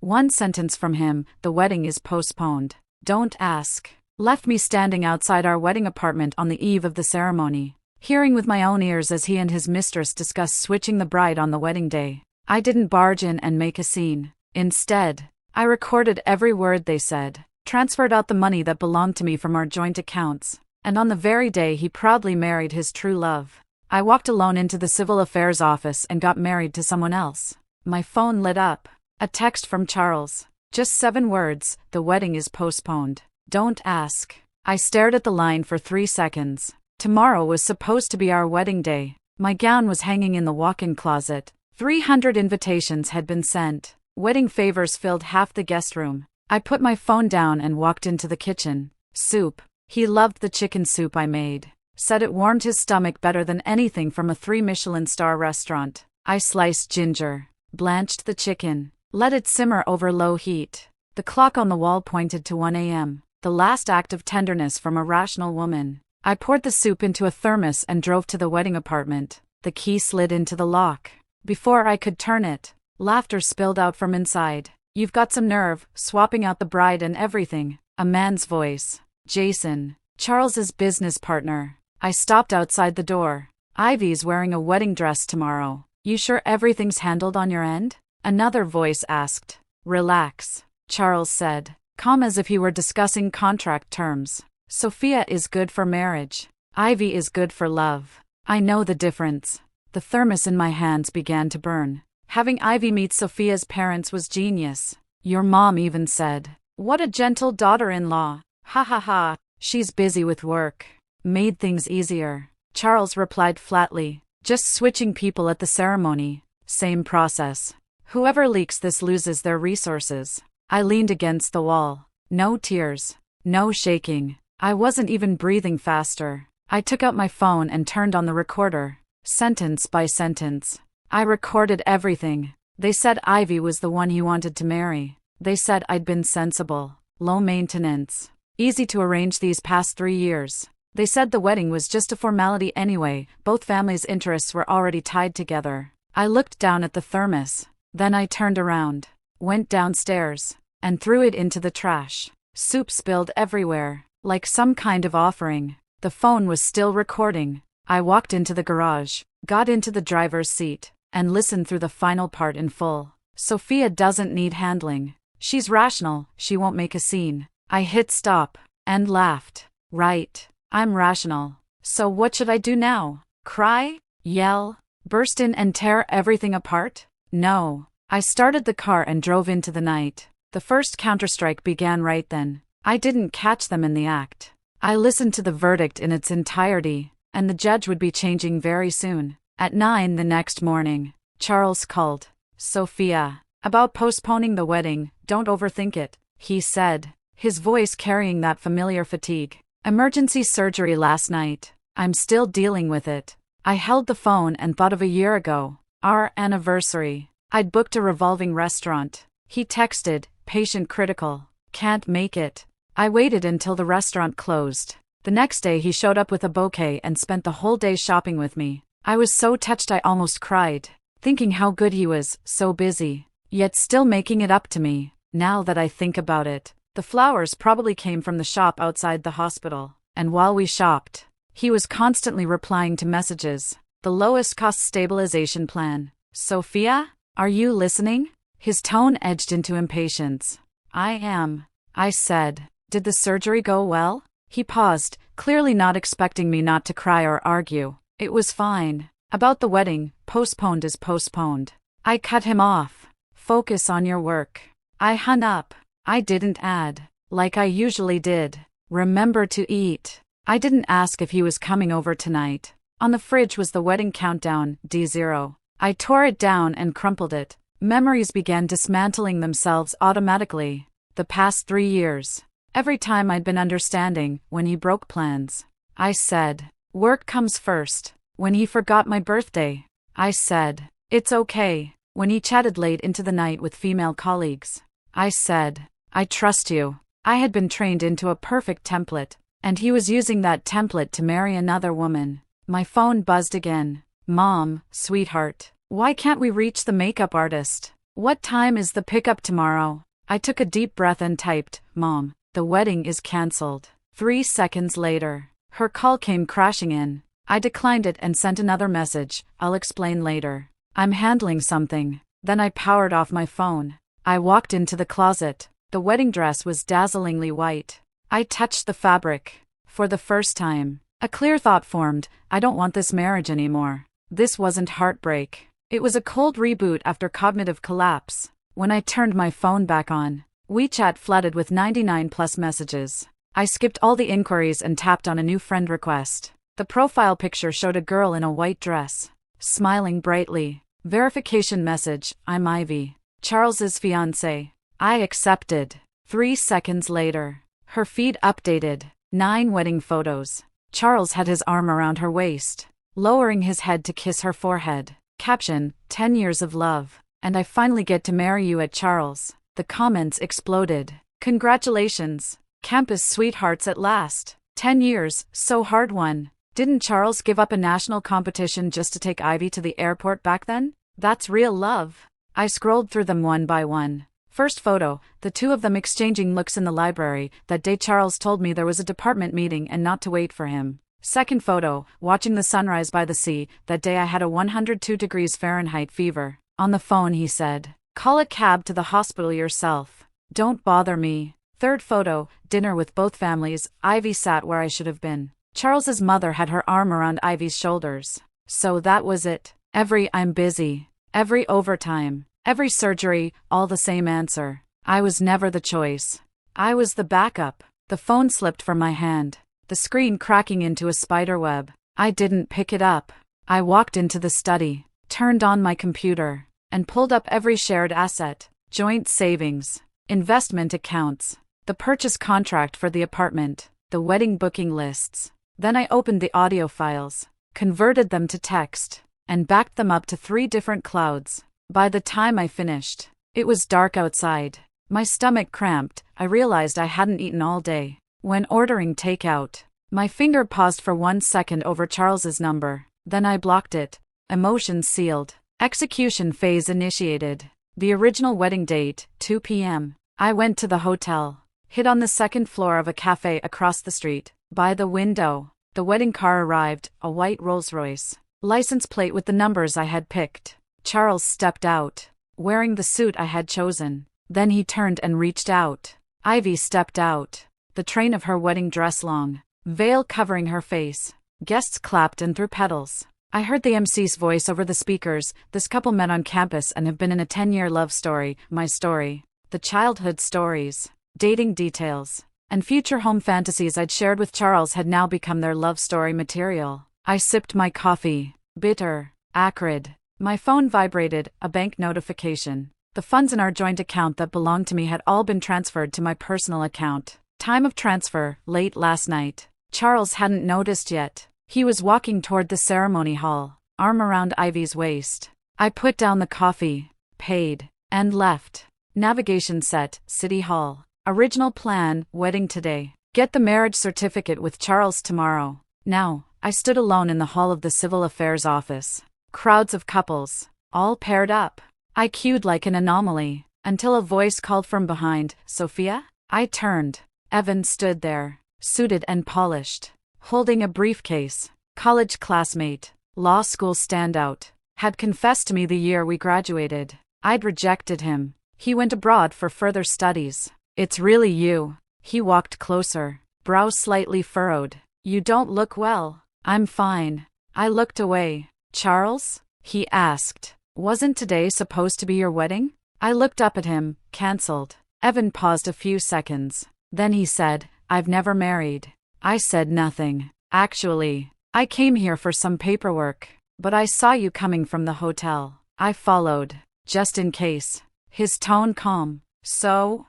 One sentence from him, the wedding is postponed. Don't ask. Left me standing outside our wedding apartment on the eve of the ceremony, hearing with my own ears as he and his mistress discussed switching the bride on the wedding day. I didn't barge in and make a scene. Instead, I recorded every word they said, transferred out the money that belonged to me from our joint accounts, and on the very day he proudly married his true love, I walked alone into the civil affairs office and got married to someone else. My phone lit up. A text from Charles. Just 7 words, the wedding is postponed. Don't ask. I stared at the line for 3 seconds. Tomorrow was supposed to be our wedding day. My gown was hanging in the walk-in closet. 300 invitations had been sent. Wedding favors filled half the guest room. I put my phone down and walked into the kitchen. Soup. He loved the chicken soup I made. Said it warmed his stomach better than anything from a 3 Michelin star restaurant. I sliced ginger, blanched the chicken, let it simmer over low heat. The clock on the wall pointed to 1 a.m., the last act of tenderness from a rational woman. I poured the soup into a thermos and drove to the wedding apartment. The key slid into the lock. Before I could turn it, laughter spilled out from inside. You've got some nerve, swapping out the bride and everything. A man's voice. Jason, Charles's business partner. I stopped outside the door. Ivy's wearing a wedding dress tomorrow. You sure everything's handled on your end? Another voice asked. Relax, Charles said, calm as if he were discussing contract terms. Sophia is good for marriage. Ivy is good for love. I know the difference. The thermos in my hands began to burn. Having Ivy meet Sophia's parents was genius. Your mom even said, "What a gentle daughter-in-law. Ha ha ha, she's busy with work." Made things easier. Charles replied flatly, just switching people at the ceremony. Same process. Whoever leaks this loses their resources. I leaned against the wall. No tears. No shaking. I wasn't even breathing faster. I took out my phone and turned on the recorder. Sentence by sentence. I recorded everything. They said Ivy was the one he wanted to marry. They said I'd been sensible, low maintenance, easy to arrange these past 3 years. They said the wedding was just a formality anyway, both families' interests were already tied together. I looked down at the thermos. Then I turned around, went downstairs, and threw it into the trash. Soup spilled everywhere, like some kind of offering. The phone was still recording. I walked into the garage, got into the driver's seat, and listened through the final part in full. Sophia doesn't need handling. She's rational, she won't make a scene. I hit stop, and laughed. Right, I'm rational. So what should I do now? Cry? Yell? Burst in and tear everything apart? No. I started the car and drove into the night. The first counterstrike began right then. I didn't catch them in the act. I listened to the verdict in its entirety, and the judge would be changing very soon. At 9 the next morning, Charles called. Sophia. About postponing the wedding, don't overthink it, he said, his voice carrying that familiar fatigue. Emergency surgery last night. I'm still dealing with it. I held the phone and thought of a year ago. Our anniversary. I'd booked a revolving restaurant. He texted, patient critical. Can't make it. I waited until the restaurant closed. The next day he showed up with a bouquet and spent the whole day shopping with me. I was so touched I almost cried, thinking how good he was, so busy, yet still making it up to me. Now that I think about it, the flowers probably came from the shop outside the hospital. And while we shopped, he was constantly replying to messages. The lowest cost stabilization plan. Sophia? Are you listening? His tone edged into impatience. I am, I said. Did the surgery go well? He paused, clearly not expecting me not to cry or argue. It was fine. About the wedding, postponed is postponed. I cut him off. Focus on your work. I hung up. I didn't add, like I usually did. Remember to eat. I didn't ask if he was coming over tonight. On the fridge was the wedding countdown, D0. I tore it down and crumpled it. Memories began dismantling themselves automatically. The past 3 years. Every time I'd been understanding, when he broke plans. I said, work comes first. When he forgot my birthday. I said, it's okay. When he chatted late into the night with female colleagues. I said, I trust you. I had been trained into a perfect template, and he was using that template to marry another woman. My phone buzzed again. Mom, sweetheart, why can't we reach the makeup artist? What time is the pickup tomorrow? I took a deep breath and typed, Mom, the wedding is cancelled. 3 seconds later, her call came crashing in. I declined it and sent another message, I'll explain later. I'm handling something. Then I powered off my phone. I walked into the closet. The wedding dress was dazzlingly white. I touched the fabric. For the first time, a clear thought formed, I don't want this marriage anymore. This wasn't heartbreak. It was a cold reboot after cognitive collapse. When I turned my phone back on, WeChat flooded with 99 plus messages. I skipped all the inquiries and tapped on a new friend request. The profile picture showed a girl in a white dress, smiling brightly. Verification message, I'm Ivy, Charles's fiancée. I accepted. 3 seconds later, her feed updated. 9 wedding photos. Charles had his arm around her waist, lowering his head to kiss her forehead. Caption, 10 years of love. And I finally get to marry you at Charles. The comments exploded. Congratulations. Campus sweethearts at last. 10 years, so hard won. Didn't Charles give up a national competition just to take Ivy to the airport back then? That's real love. I scrolled through them one by one. First photo, the two of them exchanging looks in the library. That day Charles told me there was a department meeting and not to wait for him. Second photo, watching the sunrise by the sea. That day I had a 102 degrees Fahrenheit fever. On the phone he said, call a cab to the hospital yourself. Don't bother me. Third photo, dinner with both families. Ivy sat where I should have been. Charles's mother had her arm around Ivy's shoulders. So that was it. Every I'm busy. Every overtime. Every surgery, all the same answer. I was never the choice. I was the backup. The phone slipped from my hand, the screen cracking into a spider web. I didn't pick it up. I walked into the study, turned on my computer, and pulled up every shared asset, joint savings, investment accounts, the purchase contract for the apartment, the wedding booking lists. Then I opened the audio files, converted them to text, and backed them up to 3 different clouds. By the time I finished, it was dark outside. My stomach cramped. I realized I hadn't eaten all day. When ordering takeout, my finger paused for 1 second over Charles's number. Then I blocked it. Emotions sealed. Execution phase initiated. The original wedding date, 2 p.m. I went to the hotel, hid on the second floor of a cafe across the street. By the window, the wedding car arrived, a white Rolls-Royce. License plate with the numbers I had picked. Charles stepped out, wearing the suit I had chosen. Then he turned and reached out. Ivy stepped out, the train of her wedding dress long, veil covering her face. Guests clapped and threw petals. I heard the MC's voice over the speakers. This couple met on campus and have been in a 10-year love story, my story. The childhood stories, dating details, and future home fantasies I'd shared with Charles had now become their love story material. I sipped my coffee, bitter, acrid. My phone vibrated, a bank notification. The funds in our joint account that belonged to me had all been transferred to my personal account. Time of transfer, late last night. Charles hadn't noticed yet. He was walking toward the ceremony hall, arm around Ivy's waist. I put down the coffee, paid, and left. Navigation set, City Hall. Original plan, wedding today. Get the marriage certificate with Charles tomorrow. Now, I stood alone in the hall of the Civil Affairs office. Crowds of couples, all paired up. I queued like an anomaly, until a voice called from behind, Sophia? I turned. Evan stood there, suited and polished, holding a briefcase. College classmate, law school standout, had confessed to me the year we graduated. I'd rejected him. He went abroad for further studies. It's really you. He walked closer, brow slightly furrowed. You don't look well. I'm fine. I looked away. Charles? He asked. Wasn't today supposed to be your wedding? I looked up at him, cancelled. Evan paused a few seconds. Then he said, I've never married. I said nothing. Actually, I came here for some paperwork, but I saw you coming from the hotel. I followed, just in case. His tone calm. So?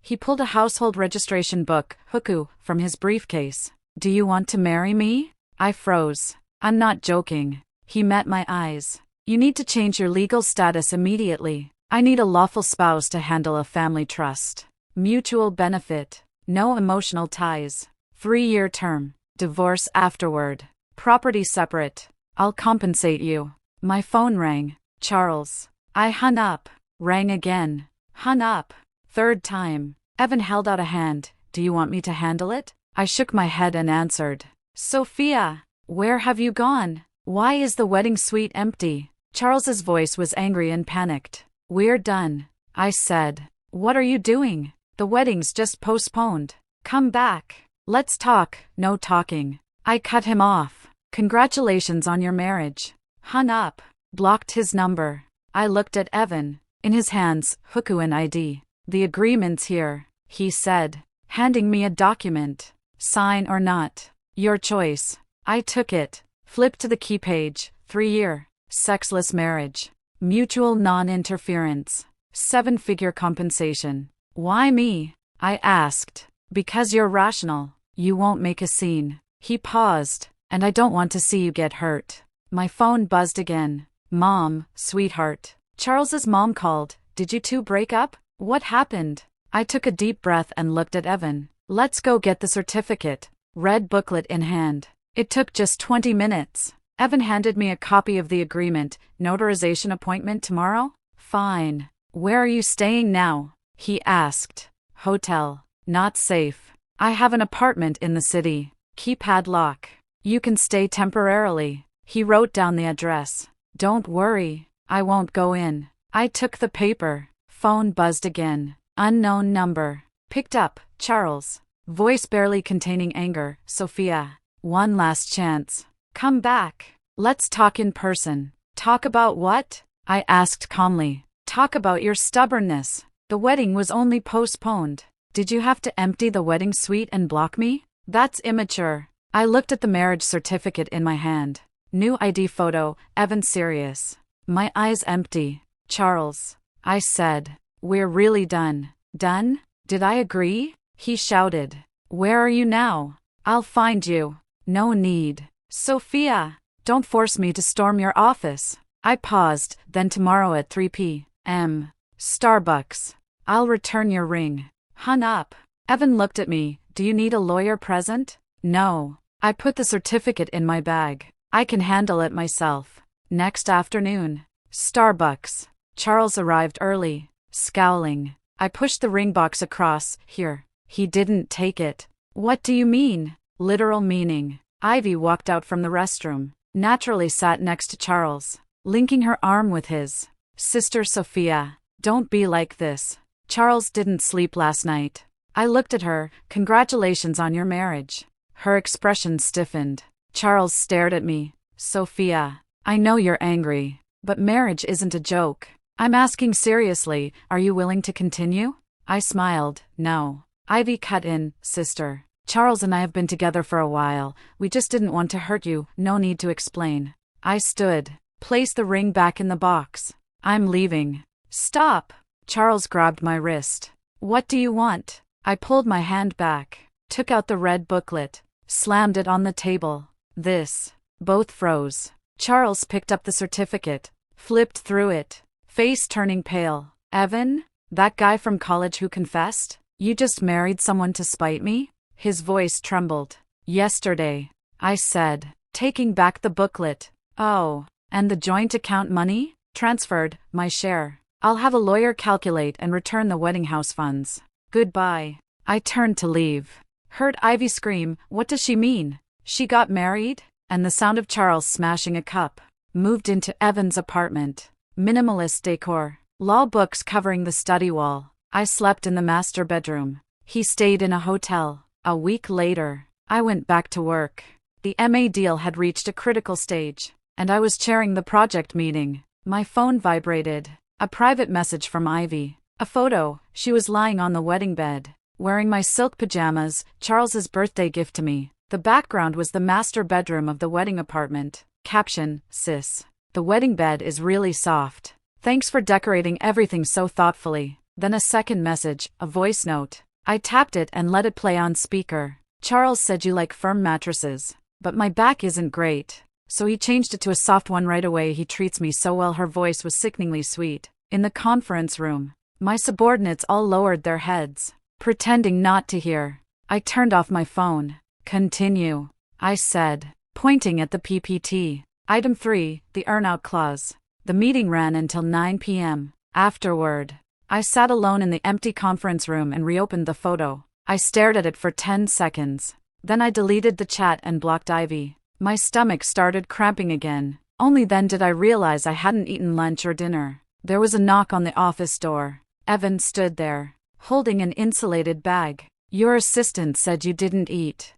He pulled a household registration book, Huku, from his briefcase. Do you want to marry me? I froze. I'm not joking. He met my eyes. You need to change your legal status immediately. I need a lawful spouse to handle a family trust. Mutual benefit. No emotional ties. 3-year term. Divorce afterward. Property separate. I'll compensate you. My phone rang. Charles. I hung up. Rang again. Hung up. Third time. Evan held out a hand. Do you want me to handle it? I shook my head and answered. Sophia, where have you gone? Why is the wedding suite empty? Charles's voice was angry and panicked. We're done, I said. What are you doing? The wedding's just postponed. Come back. Let's talk. No talking. I cut him off. Congratulations on your marriage. Hung up. Blocked his number. I looked at Evan. In his hands, Huku and ID. The agreement's here, he said, handing me a document. Sign or not. Your choice. I took it. Flipped to the key page. 3-year. Sexless marriage. Mutual non-interference. 7-figure compensation. Why me? I asked. Because you're rational. You won't make a scene. He paused. And I don't want to see you get hurt. My phone buzzed again. Mom, sweetheart. Charles's mom called. Did you two break up? What happened? I took a deep breath and looked at Evan. Let's go get the certificate. Red booklet in hand. It took just 20 minutes. Evan handed me a copy of the agreement. Notarization appointment tomorrow? Fine. Where are you staying now? He asked. Hotel. Not safe. I have an apartment in the city. Key padlock. You can stay temporarily. He wrote down the address. Don't worry. I won't go in. I took the paper. Phone buzzed again. Unknown number. Picked up. Charles. Voice barely containing anger. Sophia. One last chance. Come back. Let's talk in person. Talk about what? I asked calmly. Talk about your stubbornness. The wedding was only postponed. Did you have to empty the wedding suite and block me? That's immature. I looked at the marriage certificate in my hand. New ID photo, Evan serious. My eyes empty. Charles. I said. We're really done. Done? Did I agree? He shouted. Where are you now? I'll find you. No need. Sophia. Don't force me to storm your office. I paused, then tomorrow at 3 p.m. Starbucks. I'll return your ring. Hung up. Evan looked at me. Do you need a lawyer present? No. I put the certificate in my bag. I can handle it myself. Next afternoon. Starbucks. Charles arrived early, scowling. I pushed the ring box across. Here. He didn't take it. What do you mean? Literal meaning. Ivy walked out from the restroom. Naturally sat next to Charles, linking her arm with his. Sister Sophia. Don't be like this. Charles didn't sleep last night. I looked at her. Congratulations on your marriage. Her expression stiffened. Charles stared at me. Sophia. I know you're angry, but marriage isn't a joke. I'm asking seriously, are you willing to continue? I smiled. No. Ivy cut in. Sister. Charles and I have been together for a while. We just didn't want to hurt you. No need to explain. I stood. Placed the ring back in the box. I'm leaving. Stop. Charles grabbed my wrist. What do you want? I pulled my hand back. Took out the red booklet. Slammed it on the table. This. Both froze. Charles picked up the certificate. Flipped through it. Face turning pale. Evan? That guy from college who confessed? You just married someone to spite me? His voice trembled. Yesterday. I said, taking back the booklet. Oh, and the joint account money? Transferred, my share. I'll have a lawyer calculate and return the wedding house funds. Goodbye. I turned to leave. Heard Ivy scream, what does she mean? She got married? And the sound of Charles smashing a cup. Moved into Evan's apartment. Minimalist decor. Law books covering the study wall. I slept in the master bedroom. He stayed in a hotel. A week later, I went back to work. The MA deal had reached a critical stage, and I was chairing the project meeting. My phone vibrated. A private message from Ivy. A photo. She was lying on the wedding bed, wearing my silk pajamas, Charles's birthday gift to me. The background was the master bedroom of the wedding apartment. Caption, sis. The wedding bed is really soft. Thanks for decorating everything so thoughtfully. Then a second message, a voice note. I tapped it and let it play on speaker. Charles said you like firm mattresses, but my back isn't great. So he changed it to a soft one right away. He treats me so well. Her voice was sickeningly sweet. In the conference room, my subordinates all lowered their heads, pretending not to hear. I turned off my phone. Continue, I said, pointing at the PPT. Item 3, the earn-out clause. The meeting ran until 9 p.m. Afterward, I sat alone in the empty conference room and reopened the photo. I stared at it for 10 seconds. Then I deleted the chat and blocked Ivy. My stomach started cramping again. Only then did I realize I hadn't eaten lunch or dinner. There was a knock on the office door. Evan stood there, holding an insulated bag. "Your assistant said you didn't eat,"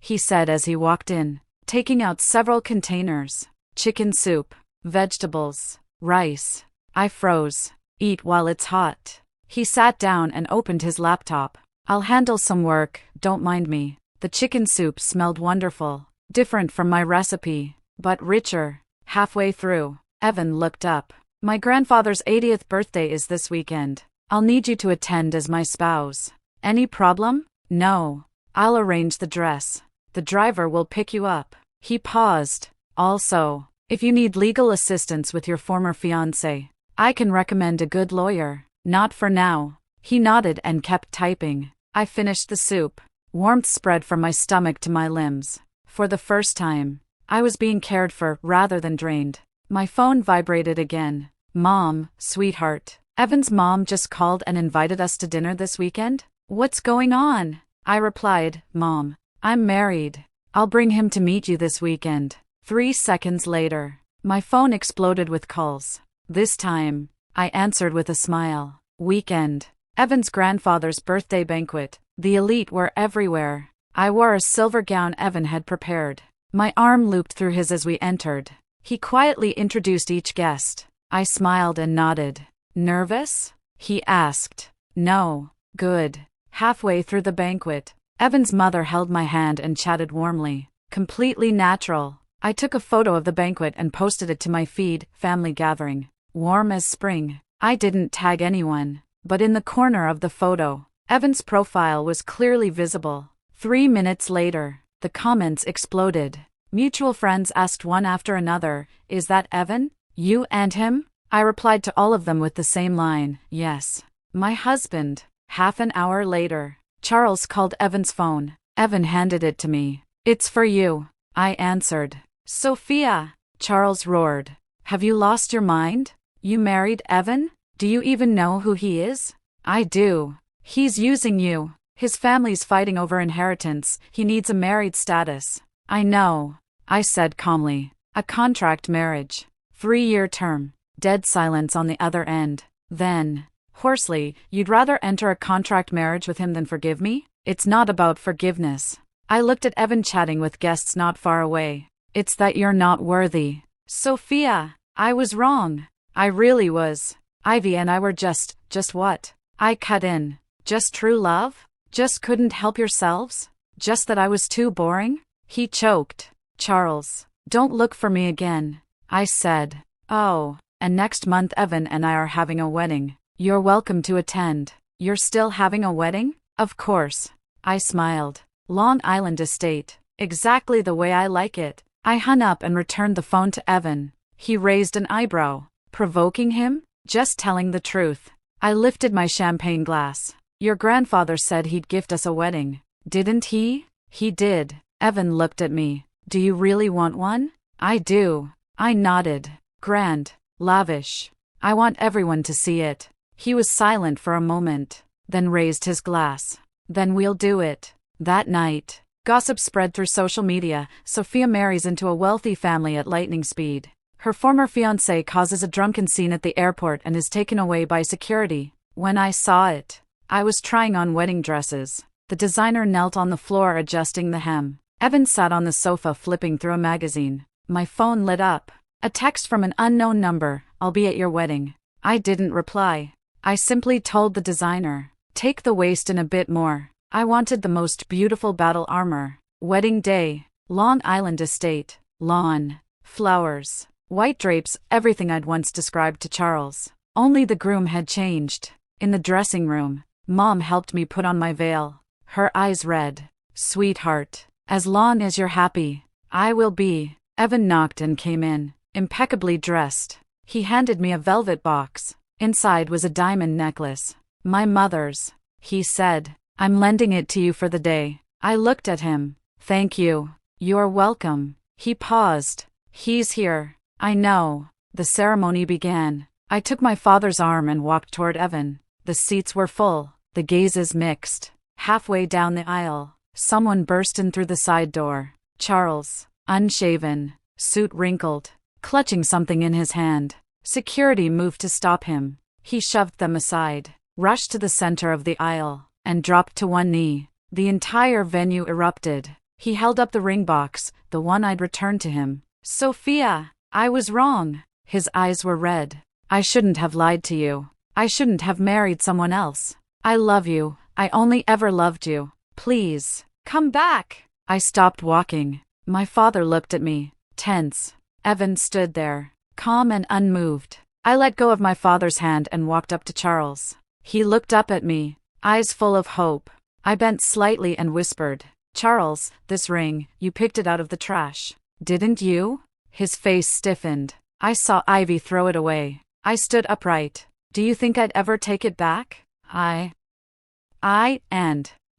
he said as he walked in, taking out several containers. Chicken soup, vegetables, rice. I froze. "Eat while it's hot." He sat down and opened his laptop. "I'll handle some work, don't mind me." The chicken soup smelled wonderful, different from my recipe, but richer. Halfway through, Evan looked up. "My grandfather's 80th birthday is this weekend. I'll need you to attend as my spouse. Any problem?" "No. I'll arrange the dress. The driver will pick you up." He paused. "Also, if you need legal assistance with your former fiancé, I can recommend a good lawyer." "Not for now." He nodded and kept typing. I finished the soup. Warmth spread from my stomach to my limbs. For the first time, I was being cared for rather than drained. My phone vibrated again. "Mom, sweetheart. Evan's mom just called and invited us to dinner this weekend. What's going on?" I replied, "Mom, I'm married. I'll bring him to meet you this weekend." 3 seconds later, my phone exploded with calls. This time, I answered with a smile. Weekend. Evan's grandfather's birthday banquet. The elite were everywhere. I wore a silver gown Evan had prepared. My arm looped through his as we entered. He quietly introduced each guest. I smiled and nodded. "Nervous?" he asked. "No." "Good." Halfway through the banquet, Evan's mother held my hand and chatted warmly. Completely natural. I took a photo of the banquet and posted it to my feed, family gathering. Warm as spring. I didn't tag anyone, but in the corner of the photo, Evan's profile was clearly visible. 3 minutes later, the comments exploded. Mutual friends asked one after another, "Is that Evan? You and him?" I replied to all of them with the same line, "Yes. My husband." Half an hour later, Charles called Evan's phone. Evan handed it to me. "It's for you." I answered. "Sophia!" Charles roared. "Have you lost your mind? You married Evan? Do you even know who he is?" "I do. He's using you. His family's fighting over inheritance. He needs a married status." "I know," I said calmly. "A contract marriage. 3-year term." Dead silence on the other end. Then, hoarsely, "You'd rather enter a contract marriage with him than forgive me?" "It's not about forgiveness." I looked at Evan chatting with guests not far away. "It's that you're not worthy." "Sophia, I was wrong. I really was. Ivy and I were just what?" I cut in. "Just true love? Just couldn't help yourselves? Just that I was too boring?" He choked. "Charles, don't look for me again," I said. "Oh, and next month Evan and I are having a wedding. You're welcome to attend." "You're still having a wedding?" "Of course." I smiled. "Long Island estate. Exactly the way I like it." I hung up and returned the phone to Evan. He raised an eyebrow. Provoking him? Just telling the truth. I lifted my champagne glass. "Your grandfather said he'd gift us a wedding. Didn't he?" "He did." Evan looked at me. "Do you really want one?" "I do." I nodded. "Grand. Lavish. I want everyone to see it." He was silent for a moment, then raised his glass. "Then we'll do it." That night, gossip spread through social media. Sophia marries into a wealthy family at lightning speed. Her former fiancé causes a drunken scene at the airport and is taken away by security. When I saw it, I was trying on wedding dresses. The designer knelt on the floor adjusting the hem. Evan sat on the sofa flipping through a magazine. My phone lit up. A text from an unknown number, "I'll be at your wedding." I didn't reply. I simply told the designer, "Take the waist in a bit more." I wanted the most beautiful battle armor. Wedding day. Long Island estate. Lawn. Flowers. White drapes, everything I'd once described to Charles. Only the groom had changed. In the dressing room, Mom helped me put on my veil. Her eyes read, "Sweetheart, as long as you're happy, I will be." Evan knocked and came in, impeccably dressed. He handed me a velvet box. Inside was a diamond necklace. "My mother's," he said. "I'm lending it to you for the day." I looked at him. "Thank you." "You're welcome." He paused. "He's here." "I know." The ceremony began. I took my father's arm and walked toward Evan. The seats were full, the gazes mixed. Halfway down the aisle, someone burst in through the side door. Charles, unshaven, suit wrinkled, clutching something in his hand. Security moved to stop him. He shoved them aside, rushed to the center of the aisle, and dropped to one knee. The entire venue erupted. He held up the ring box, the one I'd returned to him. Sophia, I was wrong. His eyes were red. I shouldn't have lied to you. I shouldn't have married someone else. I love you. I only ever loved you. Please, come back. I stopped walking. My father looked at me, tense. Evan stood there, calm and unmoved. I let go of my father's hand and walked up to Charles. He looked up at me, eyes full of hope. I bent slightly and whispered, Charles, this ring, you picked it out of the trash. Didn't you? His face stiffened. I saw Ivy throw it away. I stood upright. Do you think I'd ever take it back? I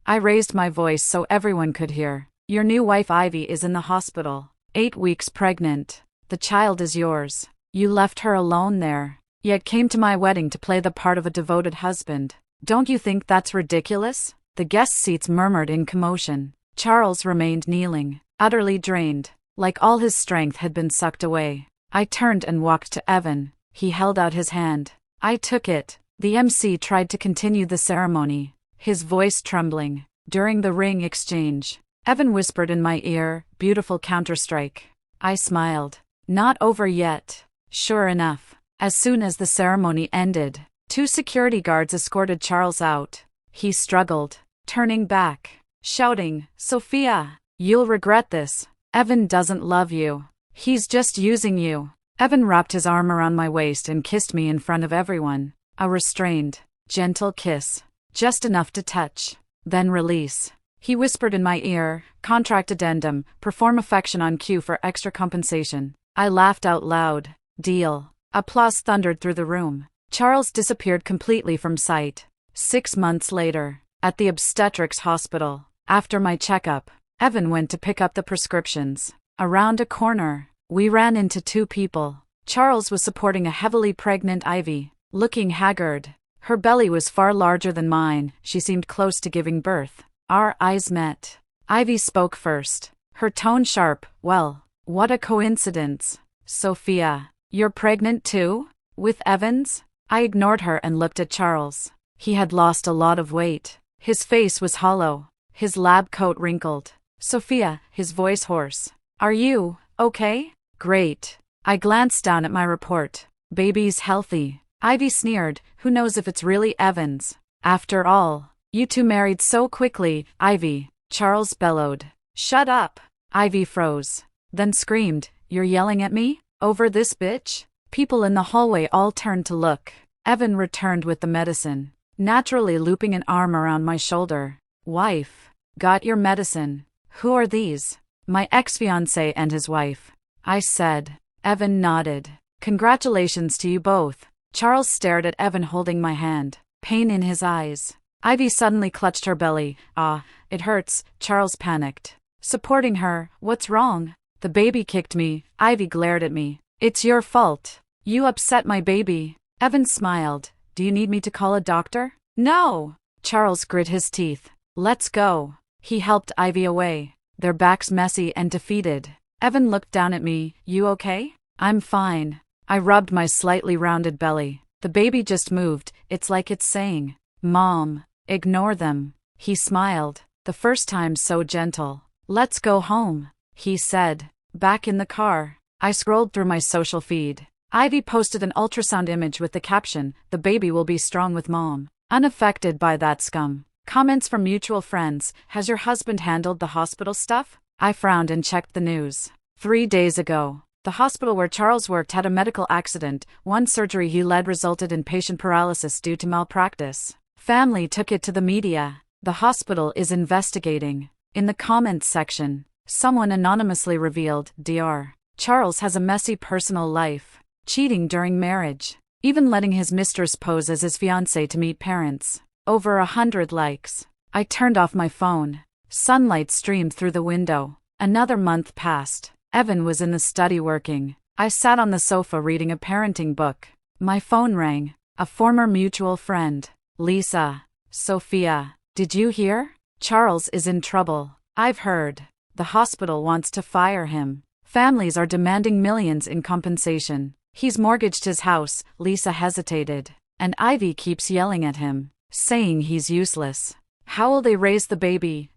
raised my voice so everyone could hear. Your new wife Ivy is in the hospital, 8 weeks pregnant. The child is yours. You left her alone there, yet came to my wedding to play the part of a devoted husband. Don't you think that's ridiculous? The guest seats murmured in commotion. Charles remained kneeling, utterly drained, like all his strength had been sucked away. I turned and walked to Evan. He held out his hand. I took it. The MC tried to continue the ceremony, his voice trembling. During the ring exchange, Evan whispered in my ear, beautiful counterstrike. I smiled. Not over yet. Sure enough, as soon as the ceremony ended, 2 security guards escorted Charles out. He struggled, turning back, shouting, Sophia, you'll regret this. Evan doesn't love you. He's just using you. Evan wrapped his arm around my waist and kissed me in front of everyone. A restrained, gentle kiss, just enough to touch, then release. He whispered in my ear, contract addendum, perform affection on cue for extra compensation. I laughed out loud. Deal. Applause thundered through the room. Charles disappeared completely from sight. 6 months later, at the obstetrics hospital, after my checkup, Evan went to pick up the prescriptions. Around a corner, we ran into 2 people. Charles was supporting a heavily pregnant Ivy, looking haggard. Her belly was far larger than mine. She seemed close to giving birth. Our eyes met. Ivy spoke first, her tone sharp. Well, what a coincidence. Sophia, you're pregnant too? With Evans? I ignored her and looked at Charles. He had lost a lot of weight. His face was hollow, his lab coat wrinkled. Sophia, his voice hoarse. Are you okay? Great. I glanced down at my report. Baby's healthy. Ivy sneered. Who knows if it's really Evans? After all, you 2 married so quickly, Ivy. Charles bellowed. Shut up. Ivy froze, then screamed, You're yelling at me? Over this bitch? People in the hallway all turned to look. Evan returned with the medicine, naturally looping an arm around my shoulder. Wife. Got your medicine. Who are these? My ex-fiancé and his wife. I said. Evan nodded. Congratulations to you both. Charles stared at Evan holding my hand, pain in his eyes. Ivy suddenly clutched her belly. Ah, it hurts. Charles panicked. Supporting her. What's wrong? The baby kicked me. Ivy glared at me. It's your fault. You upset my baby. Evan smiled. Do you need me to call a doctor? No. Charles grit his teeth. Let's go. He helped Ivy away, their backs messy and defeated. Evan looked down at me. You okay? I'm fine. I rubbed my slightly rounded belly. The baby just moved. It's like it's saying, Mom, ignore them. He smiled, the first time so gentle. Let's go home, he said. Back in the car, I scrolled through my social feed. Ivy posted an ultrasound image with the caption, The baby will be strong with Mom. Unaffected by that scum. Comments from mutual friends. Has your husband handled the hospital stuff? I frowned and checked the news. 3 days ago, the hospital where Charles worked had a medical accident. One surgery he led resulted in patient paralysis due to malpractice. Family took it to the media. The hospital is investigating. In the comments section, someone anonymously revealed, Dr. Charles has a messy personal life, cheating during marriage, even letting his mistress pose as his fiancée to meet parents. Over 100 likes. I turned off my phone. Sunlight streamed through the window. Another month passed. Evan was in the study working, I sat on the sofa reading a parenting book. My phone rang. A former mutual friend. Lisa. Sophia. Did you hear? Charles is in trouble. I've heard. The hospital wants to fire him. Families are demanding millions in compensation. He's mortgaged his house. Lisa hesitated. And Ivy keeps yelling at him, saying he's useless. How will they raise the baby?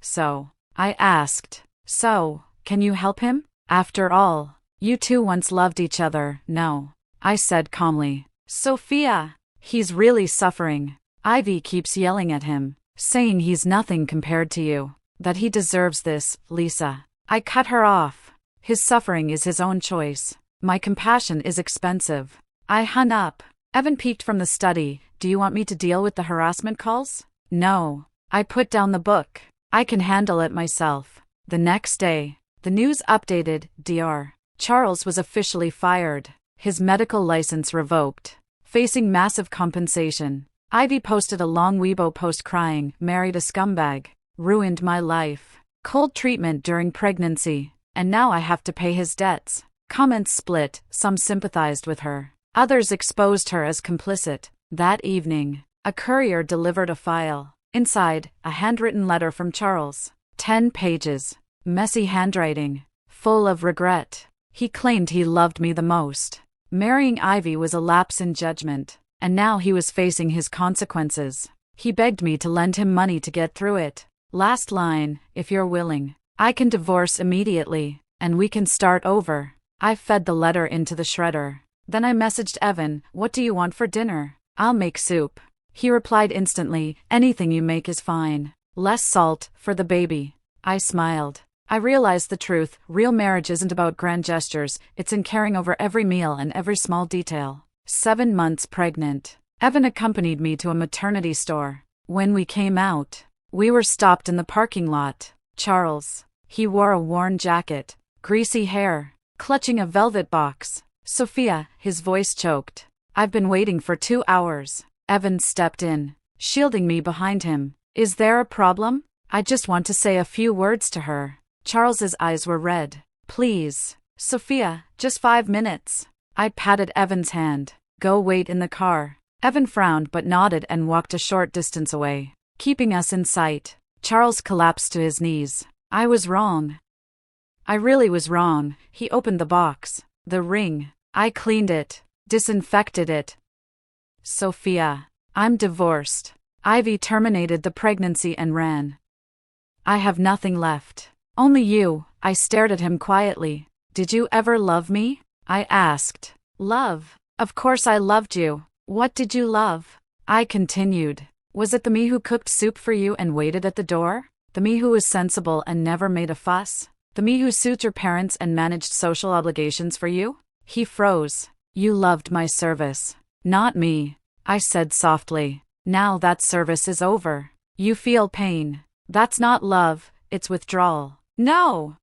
I asked. Can you help him? After all, you two once loved each other. No, I said calmly. Sophia, he's really suffering. Ivy keeps yelling at him, saying he's nothing compared to you, that he deserves this. Lisa. I cut her off. His suffering is his own choice. My compassion is expensive. I hung up. Evan peeked from the study. Do you want me to deal with the harassment calls? No. I put down the book. I can handle it myself. The next day, the news updated. Dr. Charles was officially fired. His medical license revoked. Facing massive compensation. Ivy posted a long Weibo post crying, married a scumbag. Ruined my life. Cold treatment during pregnancy. And now I have to pay his debts. Comments split. Some sympathized with her. Others exposed her as complicit. That evening, a courier delivered a file. Inside, a handwritten letter from Charles. 10 pages. Messy handwriting. Full of regret. He claimed he loved me the most. Marrying Ivy was a lapse in judgment, and now he was facing his consequences. He begged me to lend him money to get through it. Last line, if you're willing, I can divorce immediately, and we can start over. I fed the letter into the shredder. Then I messaged Evan, what do you want for dinner? I'll make soup. He replied instantly, anything you make is fine. Less salt, for the baby. I smiled. I realized the truth. Real marriage isn't about grand gestures, it's in caring over every meal and every small detail. 7 months pregnant. Evan accompanied me to a maternity store. When we came out, we were stopped in the parking lot. Charles. He wore a worn jacket, greasy hair, clutching a velvet box. Sophia, his voice choked. I've been waiting for 2 hours. Evan stepped in, shielding me behind him. Is there a problem? I just want to say a few words to her. Charles's eyes were red. Please, Sophia, just 5 minutes. I patted Evan's hand. Go wait in the car. Evan frowned but nodded and walked a short distance away, keeping us in sight. Charles collapsed to his knees. I was wrong. I really was wrong. He opened the box. The ring. I cleaned it, disinfected it. Sophia, I'm divorced. Ivy terminated the pregnancy and ran. I have nothing left. Only you. I stared at him quietly. Did you ever love me? I asked. Love? Of course I loved you. What did you love? I continued. Was it the me who cooked soup for you and waited at the door? The me who was sensible and never made a fuss? The me who sued your parents and managed social obligations for you? He froze. You loved my service. Not me. I said softly. Now that service is over. You feel pain. That's not love, it's withdrawal. No!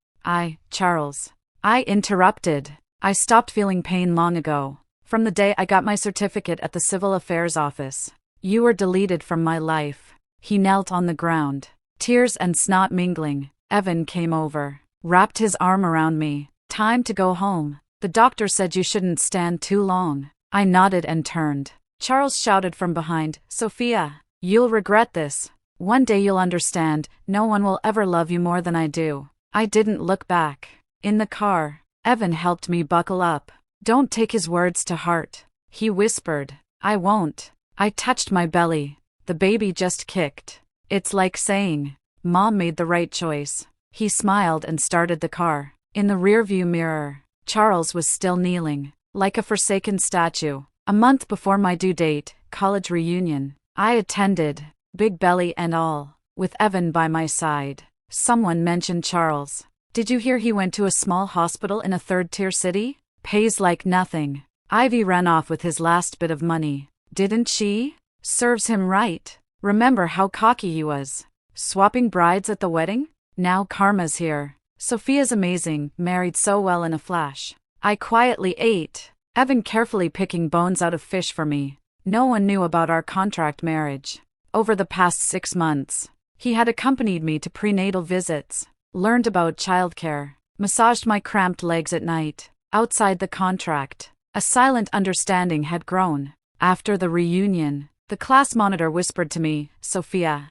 Charles. I interrupted. I stopped feeling pain long ago. From the day I got my certificate at the Civil Affairs office. You were deleted from my life. He knelt on the ground. Tears and snot mingling. Evan came over. Wrapped his arm around me. Time to go home. The doctor said you shouldn't stand too long. I nodded and turned. Charles shouted from behind, Sophia, you'll regret this. One day you'll understand, no one will ever love you more than I do. I didn't look back. In the car, Evan helped me buckle up. Don't take his words to heart. He whispered. I won't. I touched my belly. The baby just kicked. It's like saying, Mom made the right choice. He smiled and started the car. In the rearview mirror, Charles was still kneeling, like a forsaken statue. A month before my due date, college reunion. I attended, big belly and all, with Evan by my side. Someone mentioned Charles. Did you hear he went to a small hospital in a third-tier city? Pays like nothing. Ivy ran off with his last bit of money. Didn't she? Serves him right. Remember how cocky he was. Swapping brides at the wedding? Now karma's here. Sophia's amazing, married so well in a flash. I quietly ate. Evan carefully picking bones out of fish for me. No one knew about our contract marriage. Over the past 6 months, he had accompanied me to prenatal visits, learned about childcare, massaged my cramped legs at night, Outside the contract, a silent understanding had grown. After the reunion, the class monitor whispered to me, "Sophia,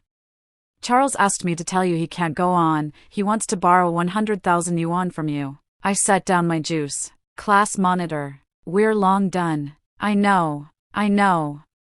Charles asked me to tell you he can't go on, he wants to borrow 100,000 yuan from you." I set down my juice. "Class monitor, we're long done." I know,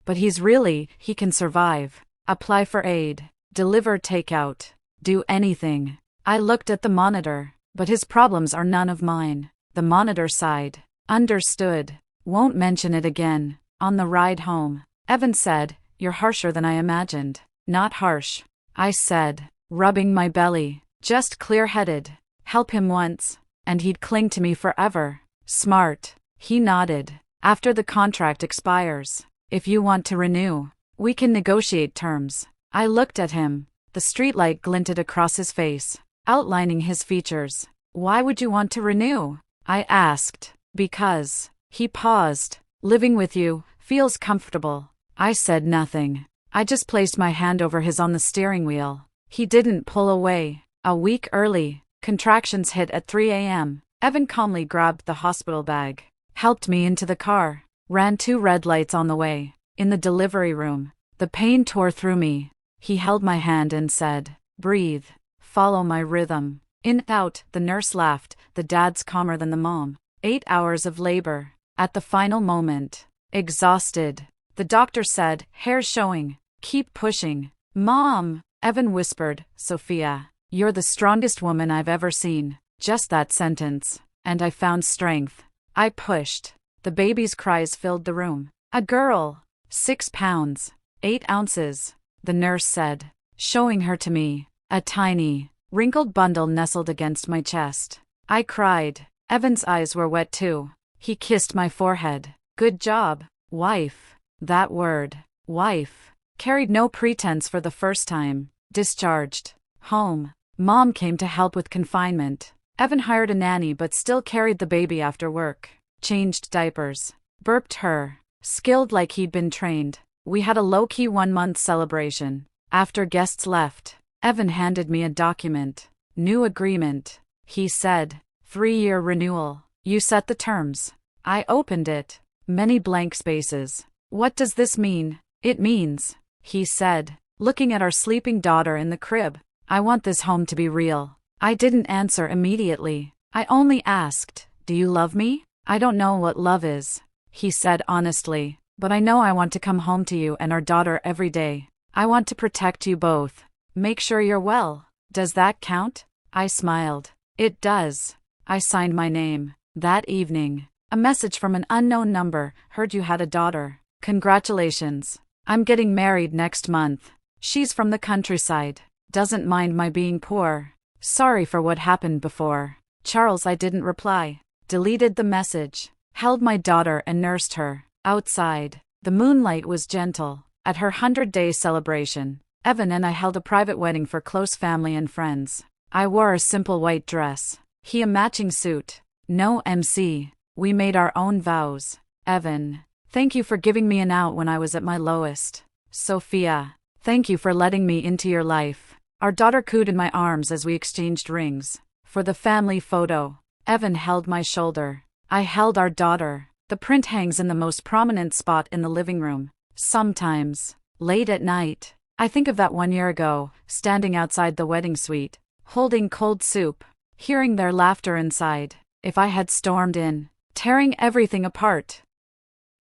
but he can survive. Apply for aid, deliver takeout, do anything. I looked at the monitor, but his problems are none of mine. The monitor sighed. "Understood. Won't mention it again." On the ride home, Evan said, "You're harsher than I imagined." "Not harsh," I said, rubbing my belly. "Just clear-headed. Help him once, and he'd cling to me forever." "Smart." He nodded. "After the contract expires, if you want to renew, we can negotiate terms." I looked at him. The streetlight glinted across his face, outlining his features. "Why would you want to renew?" I asked. "Because." He paused. "Living with you feels comfortable." I said nothing. I just placed my hand over his on the steering wheel. He didn't pull away. A week early, contractions hit at 3 a.m. Evan calmly grabbed the hospital bag, helped me into the car, ran 2 red lights on the way. In the delivery room, the pain tore through me. He held my hand and said, "Breathe. Follow my rhythm." In, out, the nurse laughed. The dad's calmer than the mom. 8 hours of labor. At the final moment, exhausted, the doctor said, "Hair's showing. Keep pushing." "Mom," Evan whispered, "Sophia, you're the strongest woman I've ever seen." Just that sentence, and I found strength. I pushed. The baby's cries filled the room. "A girl. 6 pounds, 8 ounces, the nurse said, showing her to me. A tiny, wrinkled bundle nestled against my chest. I cried. Evan's eyes were wet too. He kissed my forehead. "Good job, wife." That word, wife, carried no pretense for the first time. Discharged. Home. Mom came to help with confinement. Evan hired a nanny but still carried the baby after work. Changed diapers. Burped her. Skilled like he'd been trained. We had a low-key 1-month celebration. After guests left, Evan handed me a document. "New agreement," he said. 3-year renewal. "You set the terms." I opened it. Many blank spaces. "What does this mean?" "It means," he said, looking at our sleeping daughter in the crib, "I want this home to be real." I didn't answer immediately. I only asked, "Do you love me?" "I don't know what love is," he said honestly, "but I know I want to come home to you and our daughter every day. I want to protect you both. Make sure you're well. Does that count?" I smiled. "It does." I signed my name. That evening, a message from an unknown number: "Heard you had a daughter. Congratulations. I'm getting married next month. She's from the countryside. Doesn't mind my being poor. Sorry for what happened before." Charles. I didn't reply. Deleted the message. Held my daughter and nursed her. Outside, the moonlight was gentle. At her 100-day celebration, Evan and I held a private wedding for close family and friends. I wore a simple white dress. He a matching suit. No MC. We made our own vows. "Evan, thank you for giving me an out when I was at my lowest." "Sophia, thank you for letting me into your life." Our daughter cooed in my arms as we exchanged rings. For the family photo, Evan held my shoulder. I held our daughter. The print hangs in the most prominent spot in the living room. Sometimes, late at night, I think of that 1 year ago, standing outside the wedding suite, holding cold soup, hearing their laughter inside. If I had stormed in, tearing everything apart,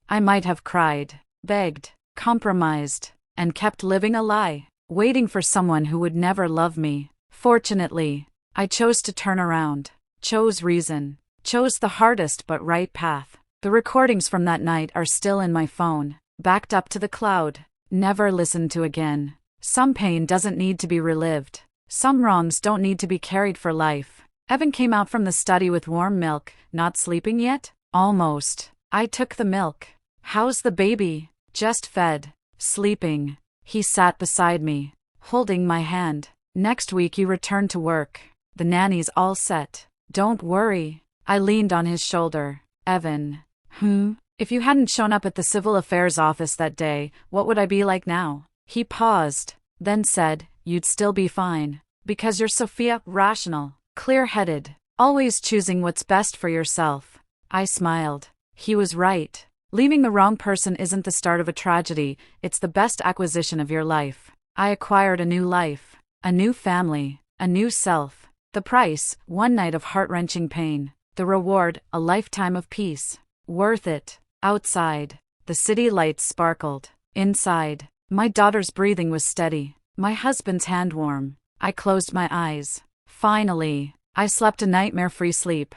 I might have cried, begged, compromised, and kept living a lie, waiting for someone who would never love me. Fortunately, I chose to turn around, chose reason, chose the hardest but right path. The recordings from that night are still in my phone, backed up to the cloud, never listened to again. Some pain doesn't need to be relived. Some wrongs don't need to be carried for life. Evan came out from the study with warm milk. "Not sleeping yet?" "Almost." I took the milk. "How's the baby?" "Just fed. Sleeping." He sat beside me, holding my hand. "Next week you return to work. The nanny's all set. Don't worry." I leaned on his shoulder. "Evan, if you hadn't shown up at the civil affairs office that day, what would I be like now?" He paused, then said, "You'd still be fine. Because you're Sophia, rational, clear-headed, always choosing what's best for yourself." I smiled. He was right. Leaving the wrong person isn't the start of a tragedy, it's the best acquisition of your life. I acquired a new life, a new family, a new self. The price, one night of heart-wrenching pain. The reward, a lifetime of peace. Worth it. Outside, the city lights sparkled. Inside, my daughter's breathing was steady, my husband's hand warm. I closed my eyes. Finally, I slept a nightmare-free sleep.